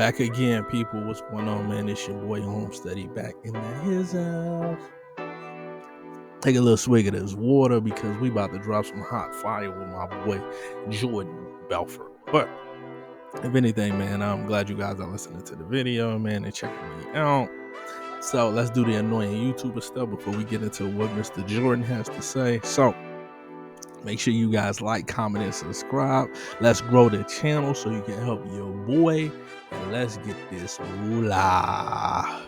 Back again, people. What's going on, man? It's your boy Homesteady back in his house. Take a little swig of this water because we about to drop some hot fire with my boy Jordan Belfort. But if anything, man, I'm glad you guys are listening to the video, man, and checking me out. So let's do the annoying YouTuber stuff before we get into what Mr. Jordan has to say. So make sure you guys like, comment, and subscribe. Let's grow the channel so you can help your boy. And let's get this moolah.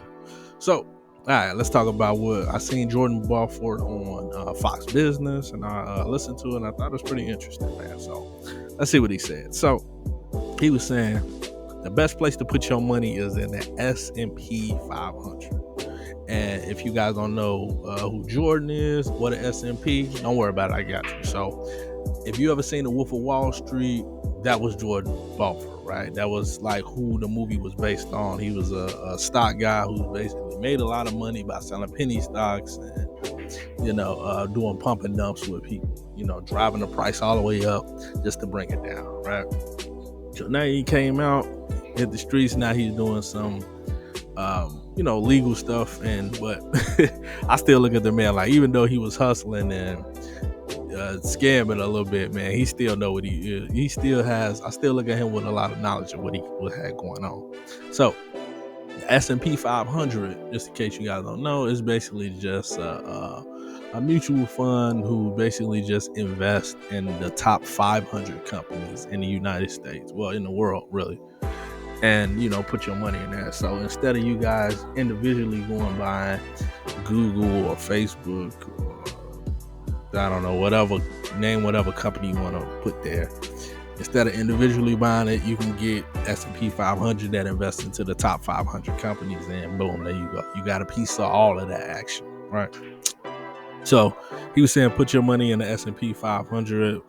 So, all right, let's talk about what I seen Jordan Belfort on Fox Business, and I listened to it, and I thought it was pretty interesting, man. So, let's see what he said. So, he was saying the best place to put your money is in the S&P 500. And if you guys don't know who Jordan is, what an S&P, don't worry about it, I got you. So, if you ever seen The Wolf of Wall Street, that was Jordan Belfort, right? That was like who the movie was based on. He was a stock guy who basically made a lot of money by selling penny stocks and, doing pump and dumps with people, driving the price all the way up just to bring it down, right? So now he came out, hit the streets. Now he's doing some, legal stuff. But I still look at the man like, even though he was hustling and scamming a little bit, man, he still know what he is. I still look at him with a lot of knowledge of what had going on. So the S&P 500, just in case you guys don't know, is basically just a mutual fund who basically just invests in the top 500 companies in the United States, well, in the world, really, and put your money in there. So instead of you guys individually going by Google or Facebook or I don't know, whatever company you want to put there, instead of individually buying it, you can get S&P 500 that invests into the top 500 companies, and boom, there you go. You got a piece of all of that action, right? So he was saying, put your money in the S&P 500,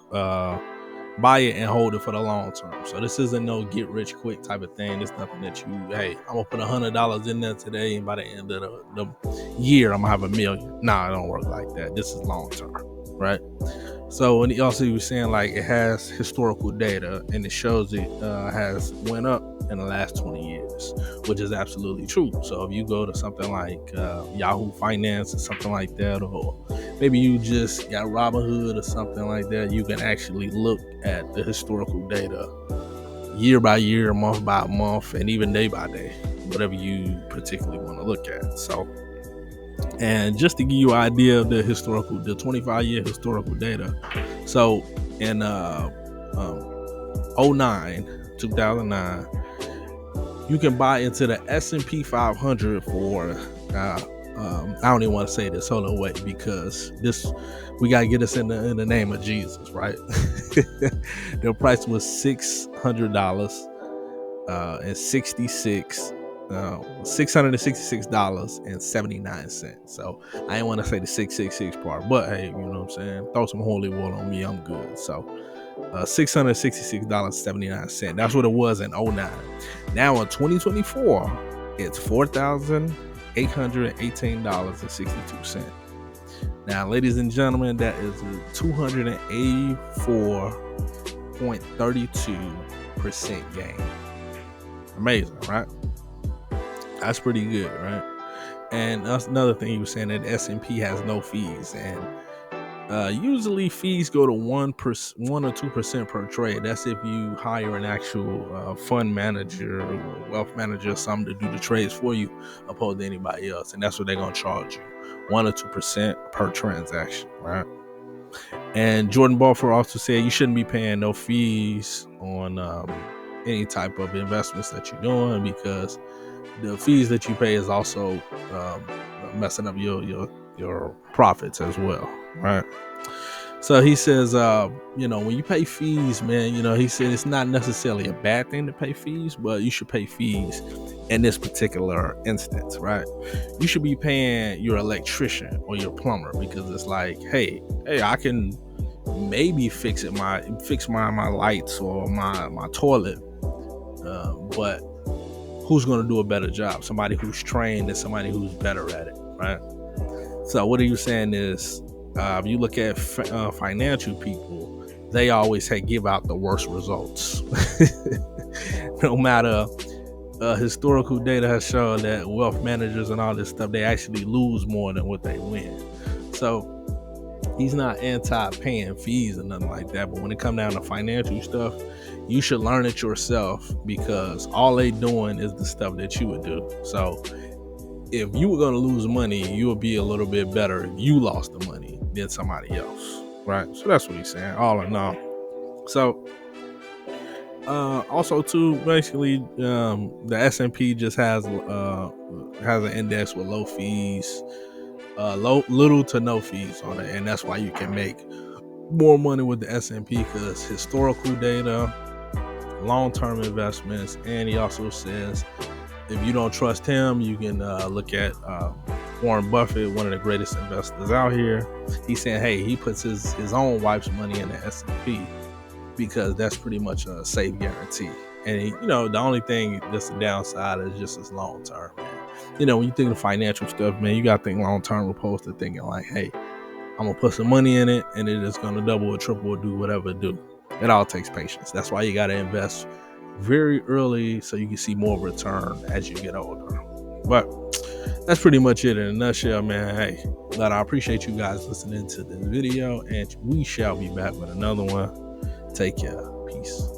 buy it and hold it for the long term. So this isn't no get rich quick type of thing. It's nothing that I'm gonna put $100 in there today, and by the end of the year, I'm gonna have $1 million. Nah, it don't work like that. This is long term, right? So, and he was saying, like, it has historical data and it shows it has went up in the last 20 years, which is absolutely true. So if you go to something like Yahoo Finance or something like that, or maybe you just got Robinhood or something like that, you can actually look at the historical data year by year, month by month, and even day by day, whatever you particularly want to look at. So, and just to give you an idea of the 25-year historical data. So in 2009, you can buy into the S&P 500 for, I don't even want to say this, hold on, wait, because we got to get us in the name of Jesus, right? The price was $666.79. So I didn't want to say the 666 part, but hey, you know what I'm saying? Throw some holy water on me, I'm good. So $666.79. That's what it was in 2009. Now in 2024, it's $4,818.62. Now, ladies and gentlemen, that is a 284.32% gain. Amazing, right? That's pretty good, right? And that's another thing he was saying, that S&P has no fees, and usually fees go to 1 or 2% per trade. That's if you hire an actual fund manager or wealth manager or something to do the trades for you, opposed to anybody else, and that's what they're gonna charge you, 1 or 2% per transaction, right? And Jordan Belfort also said you shouldn't be paying no fees on any type of investments that you're doing, because the fees that you pay is also messing up your profits as well, right? So he says, when you pay fees, man, he said it's not necessarily a bad thing to pay fees, but you should pay fees in this particular instance, right? You should be paying your electrician or your plumber, because it's like, hey, I can maybe fix my lights or my toilet, but who's going to do a better job? Somebody who's trained and somebody who's better at it, right? So what are you saying is, if you look at financial people, they always give out the worst results. No matter historical data has shown that wealth managers and all this stuff, they actually lose more than what they win. So he's not anti-paying fees or nothing like that, but when it comes down to financial stuff, you should learn it yourself, because all they doing is the stuff that you would do. So if you were going to lose money, you would be a little bit better if you lost the money than somebody else, right? So that's what he's saying, all in all. So also too, basically, the S&P just has an index with low fees, little to no fees on it, and that's why you can make more money with the S&P, because historical data, long-term investments. And he also says, if you don't trust him, you can look at Warren Buffett, one of the greatest investors out here. He's saying, hey, he puts his own wife's money in the S&P because that's pretty much a safe guarantee. And the only thing that's the downside is just his long term, man. When you think of financial stuff, man, you gotta think long term opposed to thinking like, hey, I'm gonna put some money in it and it is gonna double or triple or do whatever it do. It all takes patience. That's why you gotta invest very early so you can see more return as you get older. But that's pretty much it in a nutshell, man. Hey, but I appreciate you guys listening to this video, and we shall be back with another one. Take care. Peace.